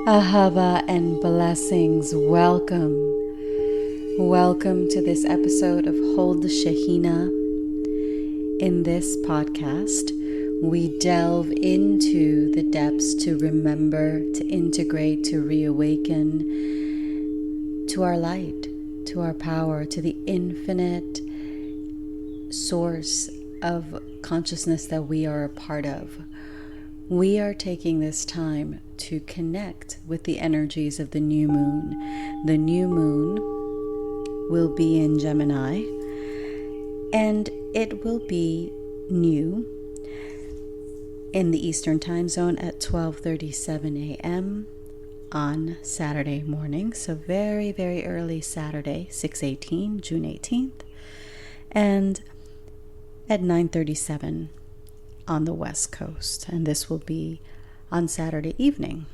Ahava and blessings. Welcome. Welcome to this episode of Hold the Shahina. In this podcast, we delve into the depths to remember, to integrate, to reawaken to our light, to our power, to the infinite source of consciousness that we are a part of. We are taking this time to connect with the energies of the new moon. The new moon will be in Gemini, and it will be new in the Eastern Time Zone at 12:37 a.m. on Saturday morning. So very, very early Saturday, 6/18, June 18th, and at 9:37 on the West Coast, and this will be on Saturday evening.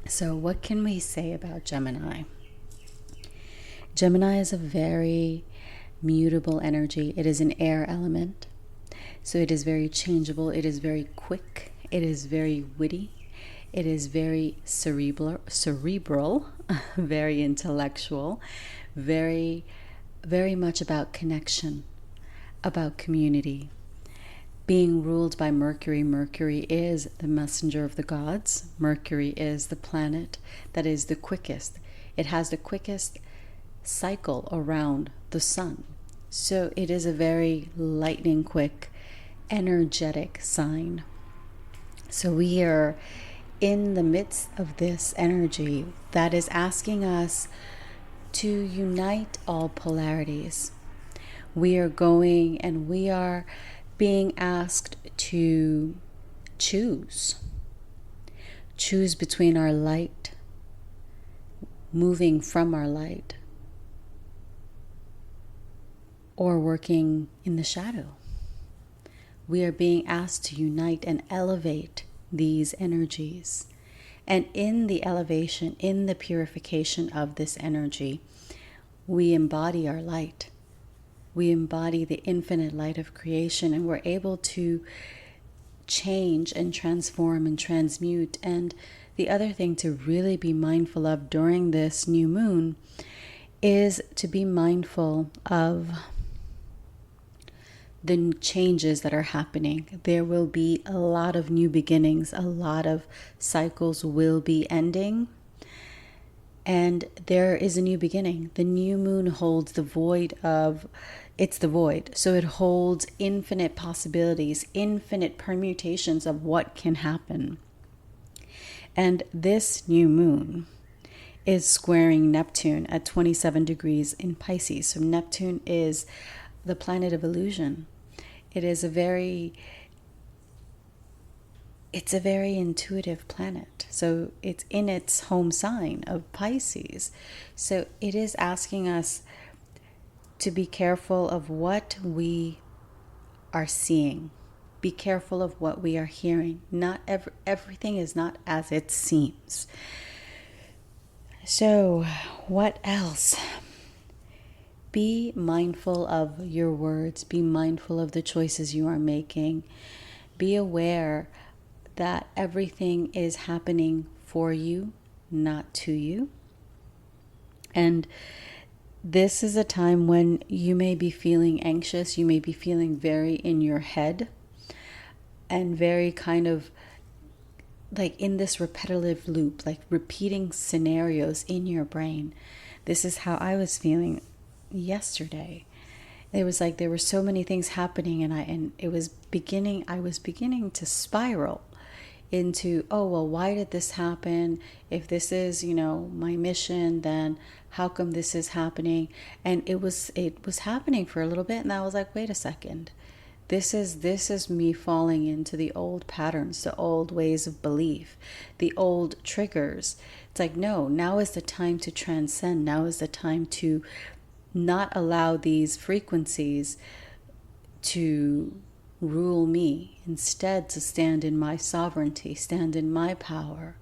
So what can we say about Gemini? Gemini is a very mutable energy. It is an air element, so it is very changeable. It is very quick. It is very witty. It is very cerebral, very intellectual, very, very much about connection, about community. Being ruled by Mercury. Mercury is the messenger of the gods. Mercury is the planet that is the quickest. It has the quickest cycle around the sun. So it is a very lightning quick, energetic sign. So we are in the midst of this energy that is asking us to unite all polarities. We are going and we are being asked to choose between our light, moving from our light, or working in the shadow. We are being asked to unite and elevate these energies. And in the elevation, in the purification of this energy, we embody our light. We embody the infinite light of creation, and we're able to change and transform and transmute. And the other thing to really be mindful of during this new moon is to be mindful of the changes that are happening. There will be a lot of new beginnings. A lot of cycles will be ending. And there is a new beginning. The new moon holds the void of, it's the void. So it holds infinite possibilities, infinite permutations of what can happen. And this new moon is squaring Neptune at 27 degrees in Pisces. So Neptune is the planet of illusion. It's a very intuitive planet. So it's in its home sign of Pisces. So it is asking us to be careful of what we are seeing. Be careful of what we are hearing. Not everything is not as it seems. So what else? Be mindful of your words. Be mindful of the choices you are making. Be aware that everything is happening for you, not to you. And this is a time when you may be feeling anxious. You may be feeling very in your head and very kind of like in this repetitive loop, like repeating scenarios in your brain. This is how I was feeling yesterday. It was like there were so many things happening, and I was beginning to spiral into, oh, well, why did this happen? If this is, my mission, then how come this is happening? And it was happening for a little bit, and I was like, wait a second. This is me falling into the old patterns, the old ways of belief, the old triggers. It's like, no, now is the time to transcend. Now is the time to not allow these frequencies to rule me. Instead, to stand in my sovereignty, stand in my power,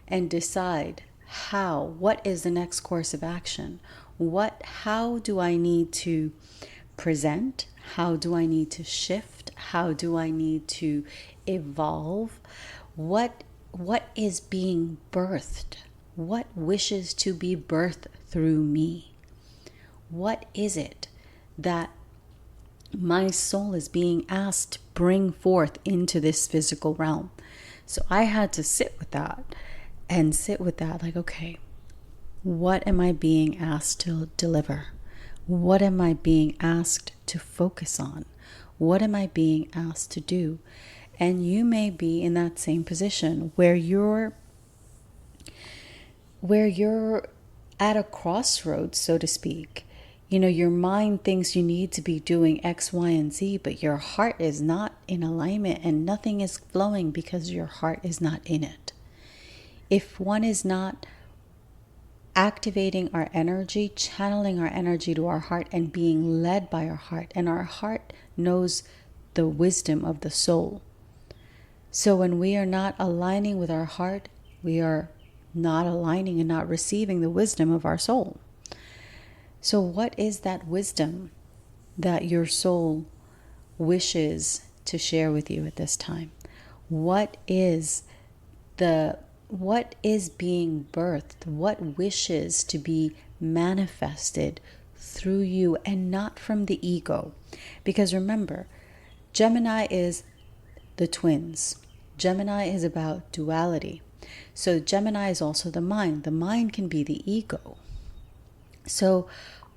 and decide what is the next course of action? How do I need to present? How do I need to shift? How do I need to evolve? What what is being birthed? What wishes to be birthed through me? What is it that my soul is being asked to bring forth into this physical realm? So I had to sit with that like, okay, what am I being asked to deliver? What am I being asked to focus on? What am I being asked to do? And you may be in that same position where you're at a crossroads, so to speak. You know, your mind thinks you need to be doing X, Y, and Z, but your heart is not in alignment and nothing is flowing because your heart is not in it. If one is not activating our energy, channeling our energy to our heart and being led by our heart, and our heart knows the wisdom of the soul. So when we are not aligning with our heart, we are not aligning and not receiving the wisdom of our soul. So what is that wisdom that your soul wishes to share with you at this time? What is being birthed? What wishes to be manifested through you and not from the ego? Because remember, Gemini is the twins. Gemini is about duality. So Gemini is also the mind. The mind can be the ego. So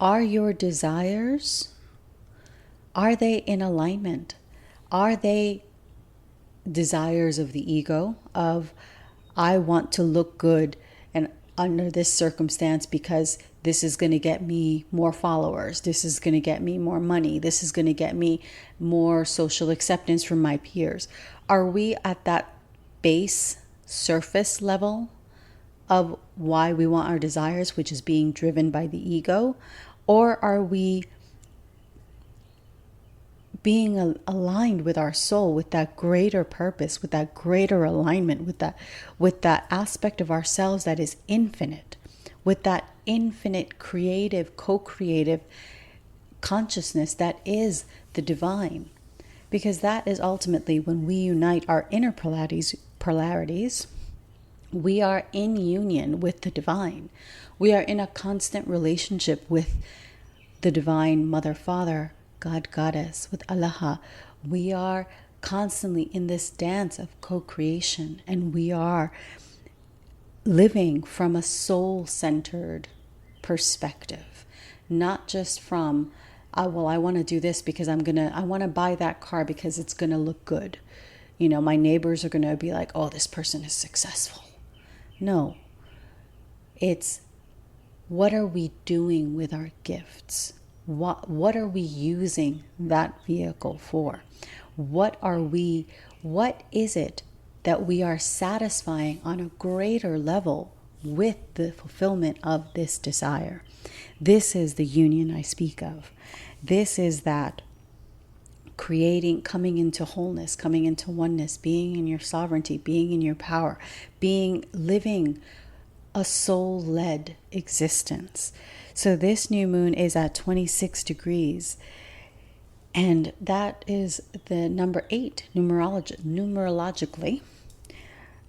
are your desires, are they in alignment? Are they desires of the ego of, I want to look good and under this circumstance because this is going to get me more followers. This is going to get me more money. This is going to get me more social acceptance from my peers. Are we at that base surface level of why we want our desires, which is being driven by the ego? Or are we being aligned with our soul, with that greater purpose, with that greater alignment, with that aspect of ourselves that is infinite, with that infinite creative, co-creative consciousness that is the divine? Because that is ultimately when we unite our inner polarities, we are in union with the divine. We are in a constant relationship with the divine Mother, Father, God, Goddess, with Allah. We are constantly in this dance of co-creation, and we are living from a soul-centered perspective, not just from, I want to do this because I want to buy that car because it's going to look good. You know, my neighbors are going to be like, oh, this person is successful. No, it's what are we doing with our gifts? What are we using that vehicle for? What is it that we are satisfying on a greater level with the fulfillment of this desire? This is the union I speak of. This is that creating, coming into wholeness, coming into oneness, being in your sovereignty, being in your power, living a soul-led existence. So this new moon is at 26 degrees, and that is the number 8 numerologically.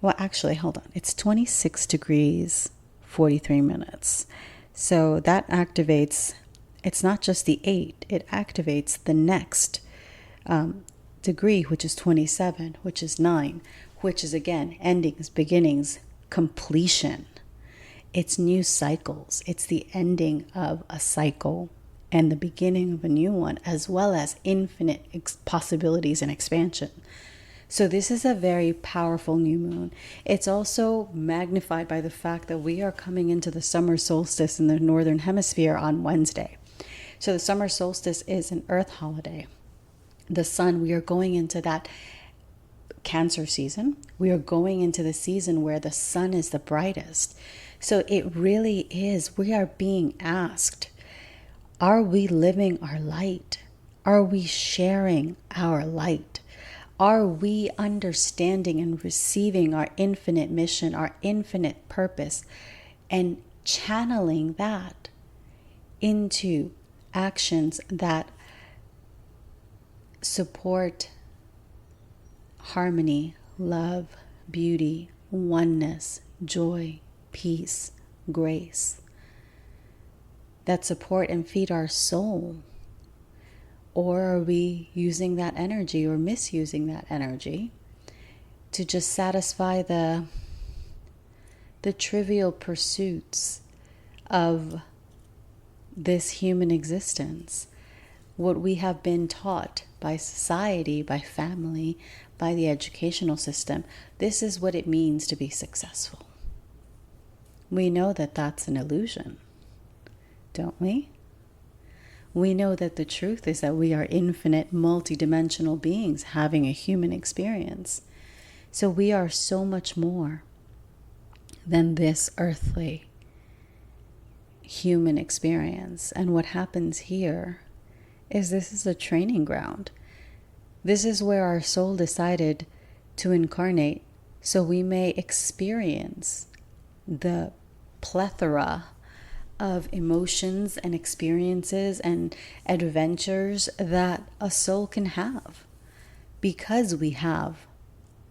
Well, actually, hold on. It's 26 degrees, 43 minutes. So that activates, it's not just the 8, it activates the next degree, which is 27, which is 9, which is again endings, beginnings, completion. It's new cycles. It's the ending of a cycle and the beginning of a new one, as well as infinite possibilities and expansion. So this is a very powerful new moon. It's also magnified by the fact that we are coming into the summer solstice in the northern hemisphere on Wednesday. So the summer solstice is an earth holiday. The sun, we are going into that Cancer season. We are going into the season where the sun is the brightest. So it really is, we are being asked, are we living our light? Are we sharing our light? Are we understanding and receiving our infinite mission, our infinite purpose, and channeling that into actions that support harmony, love, beauty, oneness, joy, peace, grace that support and feed our soul? Or are we using that energy or misusing that energy to just satisfy the trivial pursuits of this human existence? What we have been taught by society, by family, by the educational system, this is what it means to be successful. We know that that's an illusion, don't we? We know that the truth is that we are infinite, multidimensional beings having a human experience. So we are so much more than this earthly human experience. And what happens here is this is a training ground. This is where our soul decided to incarnate so we may experience the plethora of emotions and experiences and adventures that a soul can have, because we have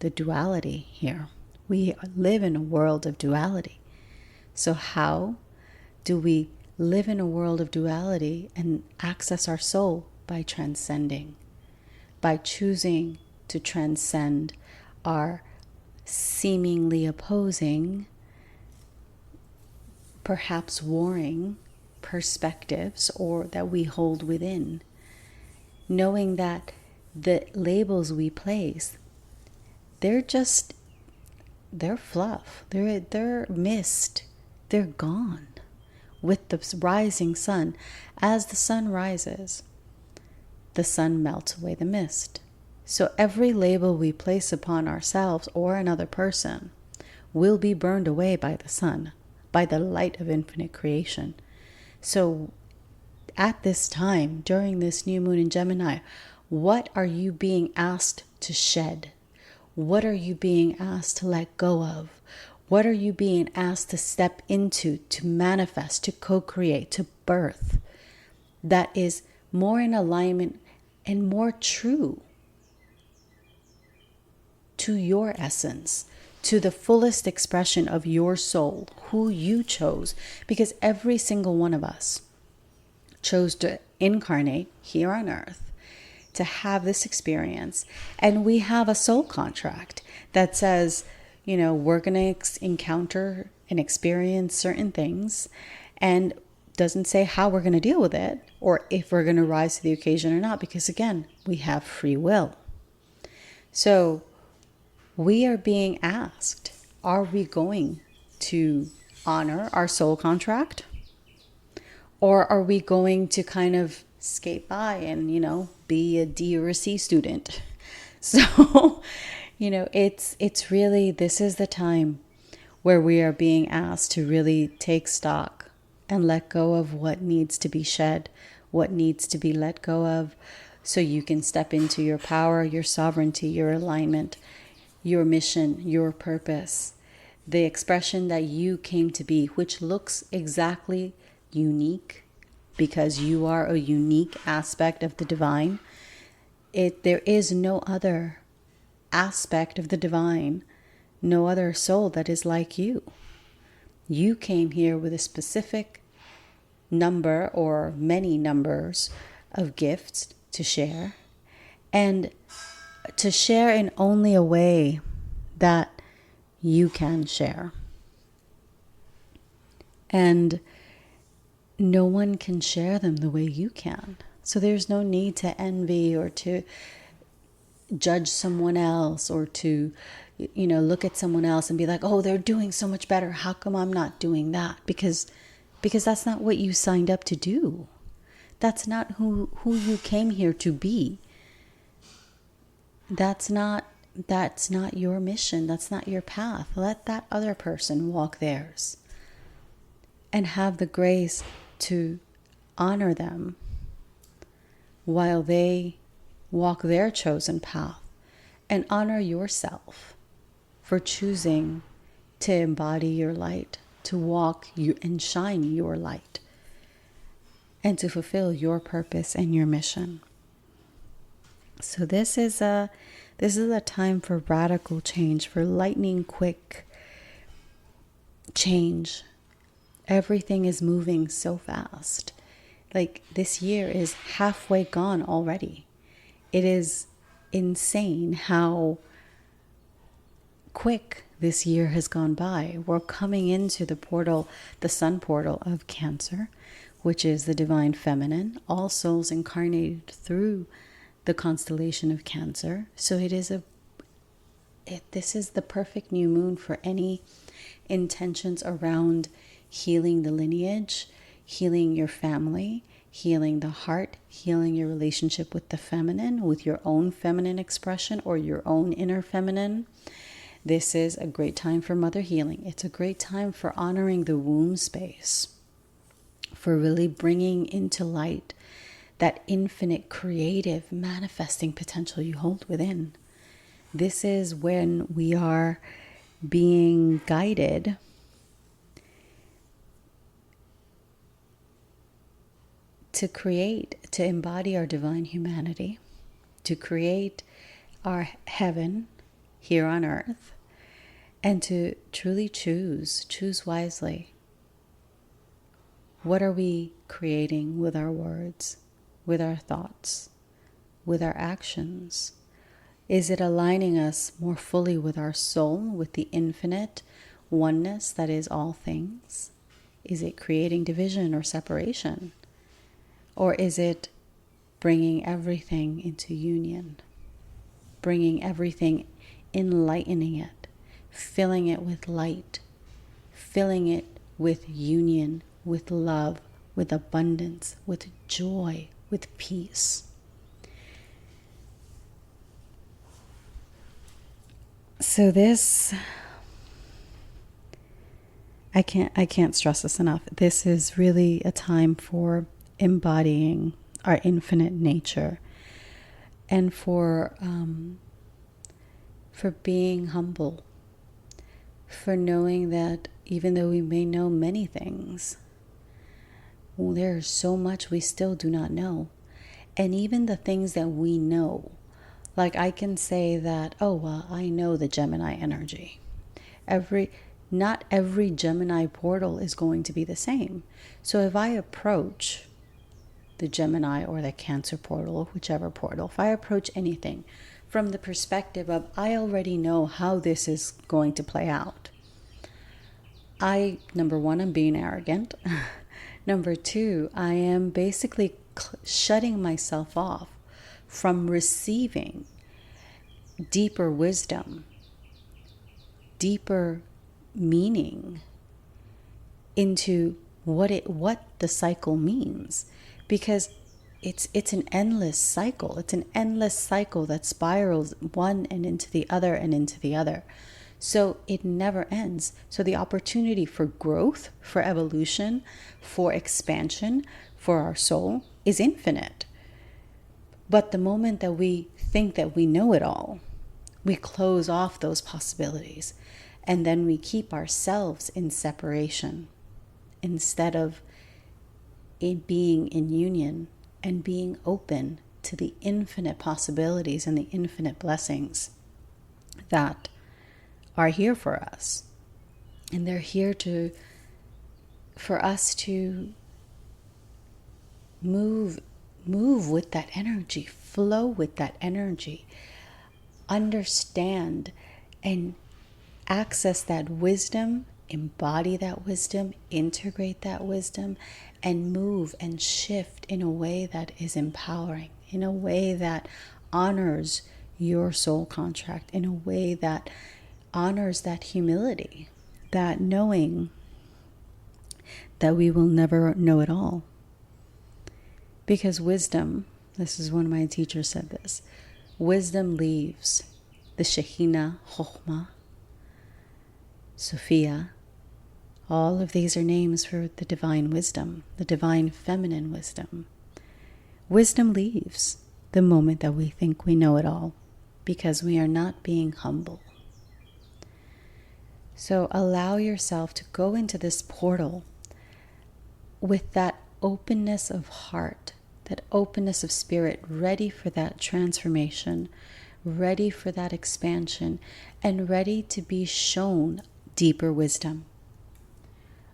the duality here. We live in a world of duality. So how do we live in a world of duality and access our soul? By transcending, by choosing to transcend our seemingly opposing, perhaps warring perspectives or that we hold within, knowing that the labels we place, they're fluff, they're mist, they're gone with the rising sun. As the sun rises, the sun melts away the mist. So every label we place upon ourselves or another person will be burned away by the sun, by the light of infinite creation. So at this time, during this new moon in Gemini, what are you being asked to shed? What are you being asked to let go of? What are you being asked to step into, to manifest, to co-create, to birth, that is more in alignment and more true to your essence, to the fullest expression of your soul, who you chose? Because every single one of us chose to incarnate here on earth to have this experience. And we have a soul contract that says, we're going to encounter and experience certain things, and doesn't say how we're going to deal with it or if we're going to rise to the occasion or not, because again, we have free will. So we are being asked, are we going to honor our soul contract? Or are we going to kind of skate by and, be a D or a C student? So, it's really, this is the time where we are being asked to really take stock and let go of what needs to be shed, what needs to be let go of, so you can step into your power, your sovereignty, your alignment, your mission, your purpose, the expression that you came to be, which looks exactly unique because you are a unique aspect of the divine. There is no other aspect of the divine, no other soul that is like you. You came here with a specific number or many numbers of gifts to share, and to share in only a way that you can share. And no one can share them the way you can. So there's no need to envy or to judge someone else or to, look at someone else and be like, oh, they're doing so much better. How come I'm not doing that? Because that's not what you signed up to do. That's not who you came here to be. That's not your mission. That's not your path. Let that other person walk theirs. And have the grace to honor them while they walk their chosen path. And honor yourself for choosing to embody your light, to walk you and shine your light, and to fulfill your purpose and your mission. So this is a time for radical change, for lightning quick change. Everything is moving so fast. Like, this year is halfway gone already. It is insane how quick this year has gone by. We're coming into the portal, the sun portal of Cancer, which is the divine feminine, all souls incarnated through the constellation of Cancer. So this is the perfect new moon for any intentions around healing the lineage, healing your family, healing the heart, healing your relationship with the feminine, with your own feminine expression or your own inner feminine. This is a great time for mother healing. It's a great time for honoring the womb space, for really bringing into light that infinite creative manifesting potential you hold within. This is when we are being guided to create, to embody our divine humanity, to create our heaven here on earth, and to truly choose wisely. What are we creating with our words, with our thoughts, with our actions? Is it aligning us more fully with our soul, with the infinite oneness that is all things? Is it creating division or separation? Or is it bringing everything into union, bringing everything, enlightening it, filling it with light, filling it with union, with love, with abundance, with joy, with peace? So this, I can't stress this enough. This is really a time for embodying our infinite nature, and for being humble, for knowing that even though we may know many things, there's so much we still do not know. And even the things that we know, like I can say that, oh, well, I know the Gemini energy. Not every Gemini portal is going to be the same. So if I approach the Gemini or the Cancer portal, or whichever portal, if I approach anything from the perspective of, I already know how this is going to play out, number one, I'm being arrogant. Number two, I am basically shutting myself off from receiving deeper wisdom, deeper meaning into what the cycle means, because it's an endless cycle. It's an endless cycle that spirals one and into the other and into the other. So it never ends. So the opportunity for growth, for evolution, for expansion, for our soul is infinite. But the moment that we think that we know it all, we close off those possibilities, and then we keep ourselves in separation instead of being in union and being open to the infinite possibilities and the infinite blessings that are here for us. And they're here for us to move with that energy, flow with that energy, understand and access that wisdom, embody that wisdom, integrate that wisdom, and move and shift in a way that is empowering, in a way that honors your soul contract, in a way that honors that humility, that knowing that we will never know it all. Because wisdom, this is one of my teachers said this, wisdom leaves the Shekhinah, Chokhmah, Sophia. All of these are names for the divine wisdom, the divine feminine wisdom. Wisdom leaves the moment that we think we know it all, because we are not being humble. So allow yourself to go into this portal with that openness of heart, that openness of spirit, ready for that transformation, ready for that expansion, and ready to be shown deeper wisdom,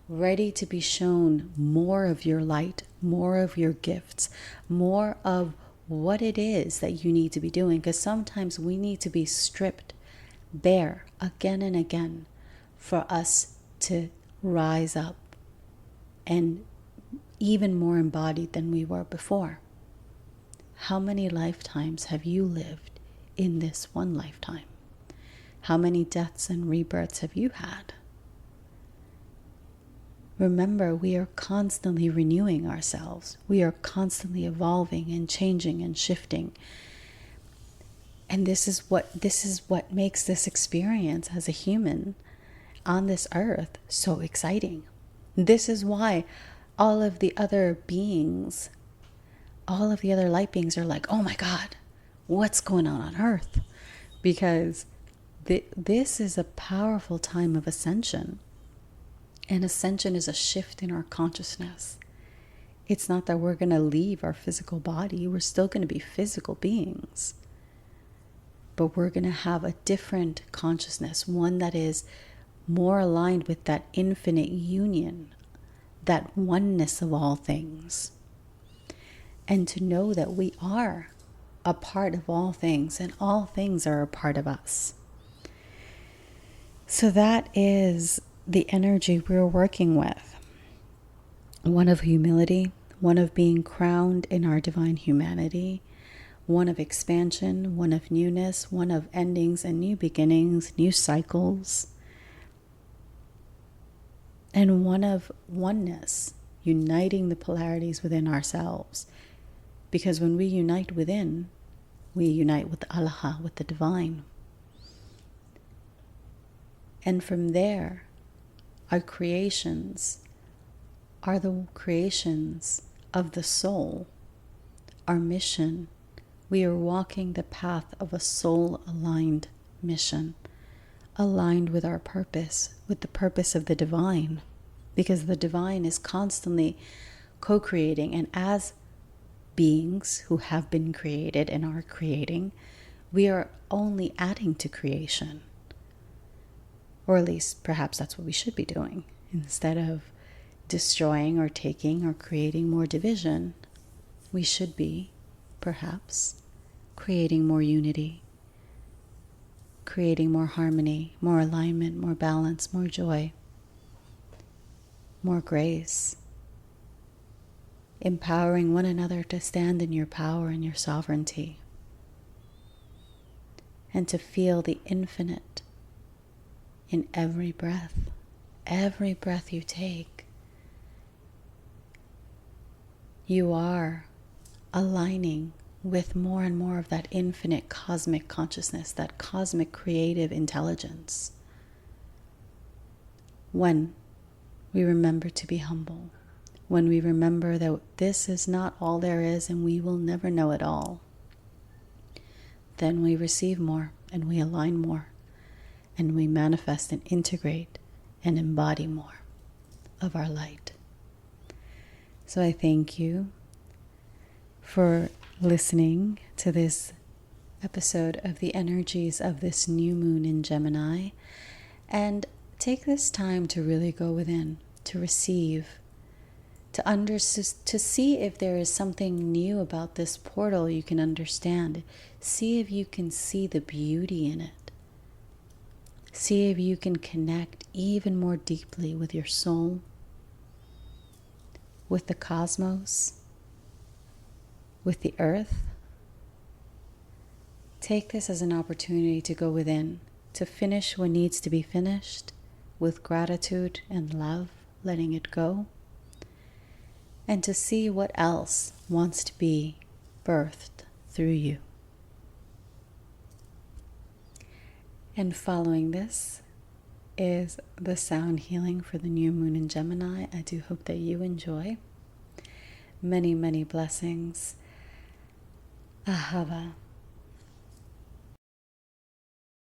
ready to be shown more of your light, more of your gifts, more of what it is that you need to be doing. Because sometimes we need to be stripped bare again and again for us to rise up and even more embodied than we were before. How many lifetimes have you lived in this one lifetime? How many deaths and rebirths have you had? Remember, we are constantly renewing ourselves. We are constantly evolving and changing and shifting. And this is what makes this experience as a human on this earth so exciting. This is why all of the other beings, all of the other light beings are like, oh my God, what's going on earth? Because this is a powerful time of ascension. And ascension is a shift in our consciousness. It's not that we're going to leave our physical body. We're still going to be physical beings. But we're going to have a different consciousness, one that is more aligned with that infinite union, that oneness of all things. And to know that we are a part of all things, and all things are a part of us. So that is the energy we're working with. One of humility, one of being crowned in our divine humanity, one of expansion, one of newness, one of endings and new beginnings, new cycles, and one of oneness, uniting the polarities within ourselves. Because when we unite within, we unite with Allah, with the divine. And from there, our creations are the creations of the soul. Our mission, we are walking the path of a soul-aligned mission, aligned with our purpose, with the purpose of the divine, because the divine is constantly co-creating, and as beings who have been created and are creating, we are only adding to creation. Or at least perhaps that's what we should be doing. Instead of destroying or taking or creating more division, we should be perhaps creating more unity, creating more harmony, more alignment, more balance, more joy, more grace, empowering one another to stand in your power and your sovereignty, and to feel the infinite in every breath you take. You are aligning with more and more of that infinite cosmic consciousness, that cosmic creative intelligence. When we remember to be humble, when we remember that this is not all there is and we will never know it all, then we receive more and we align more. And we manifest and integrate and embody more of our light. So I thank you for listening to this episode of the energies of this new moon in Gemini. And take this time to really go within, to receive, to see if there is something new about this portal you can understand. See if you can see the beauty in it. See if you can connect even more deeply with your soul, with the cosmos, with the earth. Take this as an opportunity to go within, to finish what needs to be finished with gratitude and love, letting it go, and to see what else wants to be birthed through you. And following this is the sound healing for the new moon in Gemini. I do hope that you enjoy. Many, many blessings. Ahava.